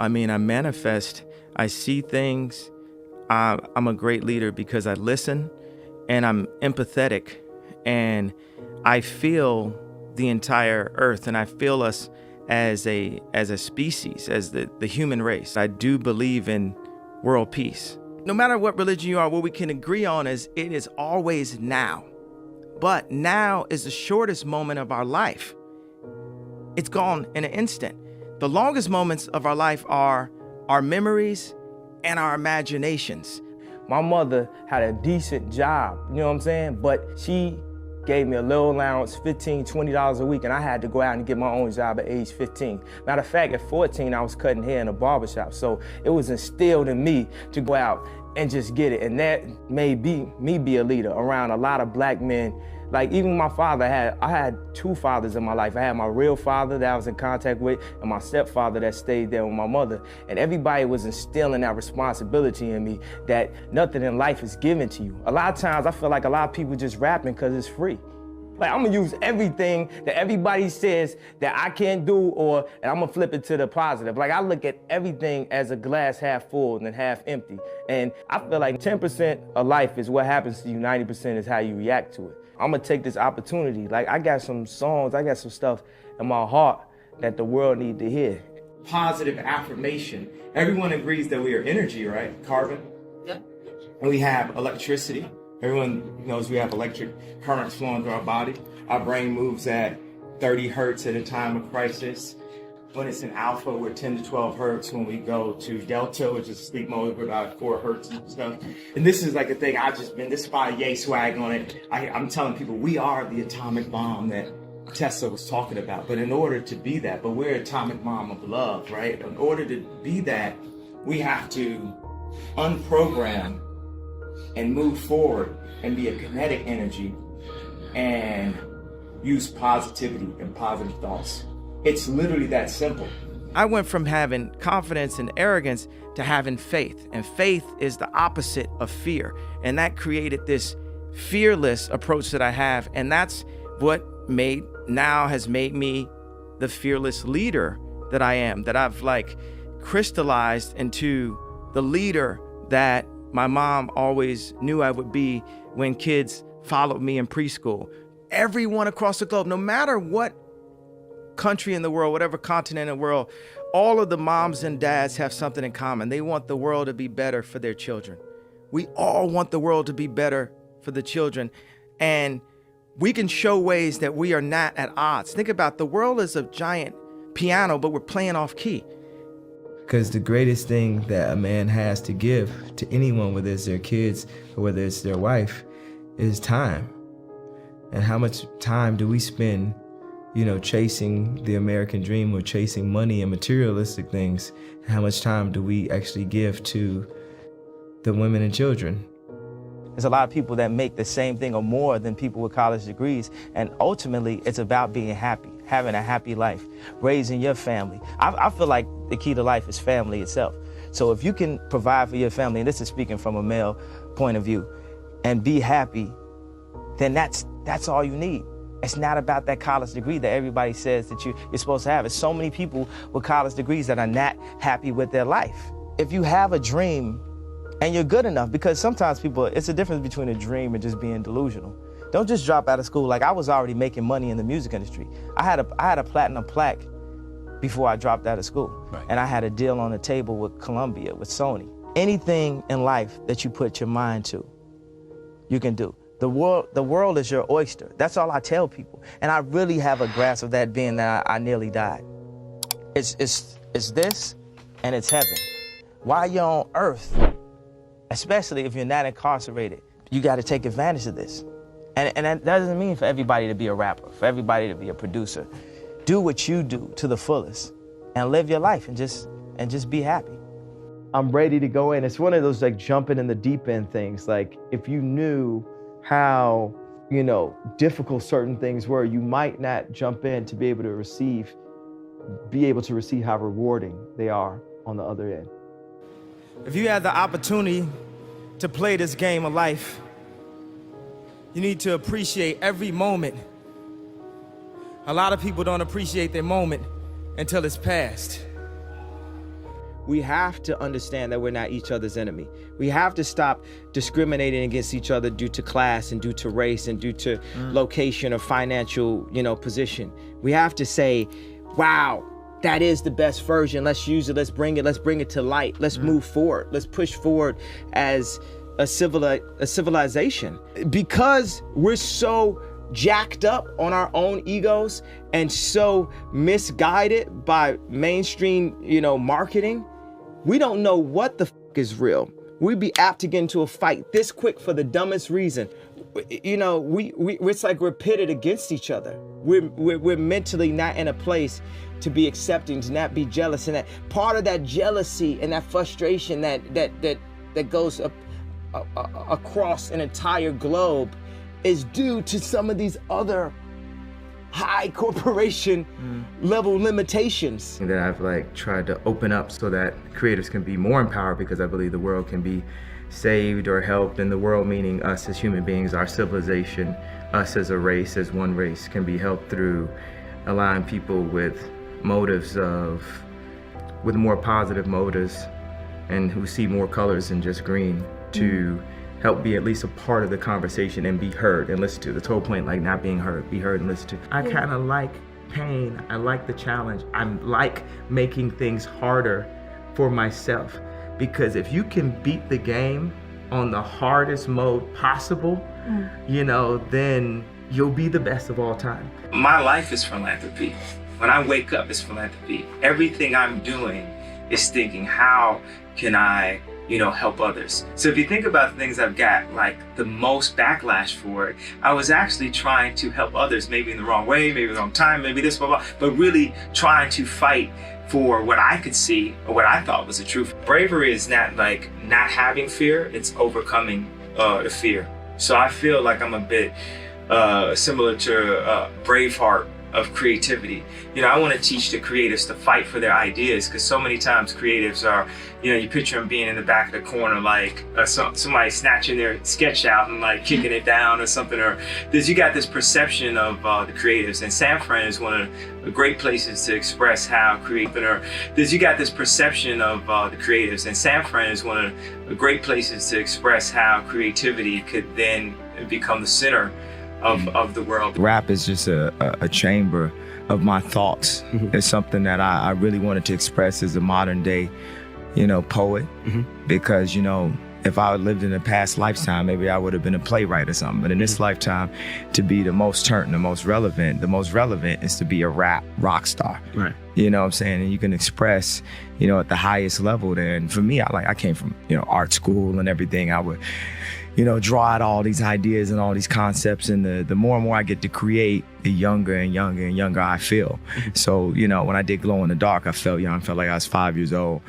I mean, I manifest, I see things. I'm a great leader because I listen and I'm empathetic and I feel the entire earth and I feel us as a species, as the human race. I do believe in world peace. No matter what religion you are, what we can agree on is it is always now. But now is the shortest moment of our life. It's gone in an instant. The longest moments of our life are our memories and our imaginations. My mother had a decent job, you know what I'm saying? But she gave me a little allowance, $15, $20 a week, and I had to go out and get my own job at age 15. Matter of fact, at 14, I was cutting hair in a barbershop, so it was instilled in me to go out and just get it, and that made me be a leader around a lot of black men. Like even my father, I had two fathers in my life. I had my real father that I was in contact with and my stepfather that stayed there with my mother. And everybody was instilling that responsibility in me that nothing in life is given to you. A lot of times I feel like a lot of people just rapping because it's free. Like I'm gonna use everything that everybody says that I can't do and I'm gonna flip it to the positive. Like I look at everything as a glass half full and half empty. And I feel like 10% of life is what happens to you, 90% is how you react to it. I'm gonna take this opportunity. Like I got some songs, I got some stuff in my heart that the world need to hear. Positive affirmation. Everyone agrees that we are energy, right? Carbon. Yeah. And we have electricity. Everyone knows we have electric currents flowing through our body. Our brain moves at 30 hertz at a time of crisis. When it's in alpha, we're 10 to 12 hertz. When we go to delta, which is sleep mode, we're about 4 hertz and stuff. And this is like a thing this is by yay swag on it. I'm telling people we are the atomic bomb that Tesla was talking about. But in order to be that, we're atomic bomb of love, right? In order to be that, we have to unprogram and move forward and be a kinetic energy and use positivity and positive thoughts. It's literally that simple. I went from having confidence and arrogance to having faith. And faith is the opposite of fear. And that created this fearless approach that I have. And that's what has made me the fearless leader that I am, that I've like crystallized into the leader that my mom always knew I would be when kids followed me in preschool. Everyone across the globe, no matter what country in the world, whatever continent in the world, all of the moms and dads have something in common. They want the world to be better for their children. We all want the world to be better for the children. And we can show ways that we are not at odds. Think about the world is a giant piano, but we're playing off key. Because the greatest thing that a man has to give to anyone, whether it's their kids or whether it's their wife, is time. And how much time do we spend, chasing the American dream or chasing money and materialistic things? How much time do we actually give to the women and children? There's a lot of people that make the same thing or more than people with college degrees. And ultimately, it's about being happy, having a happy life, raising your family. I feel like the key to life is family itself. So if you can provide for your family, and this is speaking from a male point of view, and be happy, then that's all you need. It's not about that college degree that everybody says that you're supposed to have. There's so many people with college degrees that are not happy with their life. If you have a dream and you're good enough, because sometimes it's a difference between a dream and just being delusional. Don't just drop out of school. Like I was already making money in the music industry. I had a platinum plaque before I dropped out of school. Right. And I had a deal on the table with Columbia, with Sony. Anything in life that you put your mind to, you can do. The world is your oyster. That's all I tell people. And I really have a grasp of that being that I nearly died. It's this and it's heaven. While you're on earth, especially if you're not incarcerated, you got to take advantage of this. And that doesn't mean for everybody to be a rapper, for everybody to be a producer. Do what you do to the fullest and live your life and just be happy. I'm ready to go in. It's one of those like jumping in the deep end things. Like if you knew how, difficult certain things were, you might not jump in to be able to receive how rewarding they are on the other end. If you had the opportunity to play this game of life, you need to appreciate every moment. A lot of people don't appreciate their moment until it's past. we have to understand that we're not each other's enemy. We have to stop discriminating against each other due to class and due to race and due to location or financial, position. We have to say, wow, that is the best version. Let's use it. Let's bring it to light. Let's move forward. Let's push forward as a civilization. Because we're so jacked up on our own egos and so misguided by mainstream, marketing, we don't know what the is real. We'd be apt to get into a fight this quick for the dumbest reason. It's like we're pitted against each other. We're mentally not in a place to be accepting, to not be jealous, and that part of that jealousy and that frustration that goes up across an entire globe is due to some of these other high corporation level limitations. That I've tried to open up so that creatives can be more empowered, because I believe the world can be saved or helped, and the world meaning us as human beings, our civilization, us as a race, as one race, can be helped through allowing people with more positive motives and who see more colors than just green to help be at least a part of the conversation and be heard and listened to. The whole point, not being heard, be heard and listened to. I kind of like pain. I like the challenge. I like making things harder for myself, because if you can beat the game on the hardest mode possible, then you'll be the best of all time. My life is philanthropy. When I wake up, it's philanthropy. Everything I'm doing is thinking, how can I help others? So if you think about the things I've got the most backlash for it, I was actually trying to help others, maybe in the wrong way, maybe the wrong time, maybe this, blah, blah, but really trying to fight for what I could see or what I thought was the truth. Bravery is not not having fear, it's overcoming the fear. So I feel like I'm a bit similar to Braveheart of creativity. I want to teach the creatives to fight for their ideas, because so many times creatives are, you picture them being in the back of the corner, somebody snatching their sketch out and kicking it down or something, or you got this perception of the creatives. And San Fran is one of the great places to express how creative, or you got this perception of the creatives. And San Fran is one of the great places to express how creativity could then become the center of the world. Rap is just a chamber of my thoughts. It's something that I really wanted to express as a modern day, poet, because, if I had lived in a past lifetime, maybe I would have been a playwright or something. But in this lifetime, to be the most turnt, the most relevant is to be a rock star. Right. You know what I'm saying? And you can express, at the highest level there. And for me, I came from, art school and everything. I would, draw out all these ideas and all these concepts. And the more and more I get to create, the younger and younger and younger I feel. So, when I did Glow in the Dark, I felt young. I felt like I was 5 years old.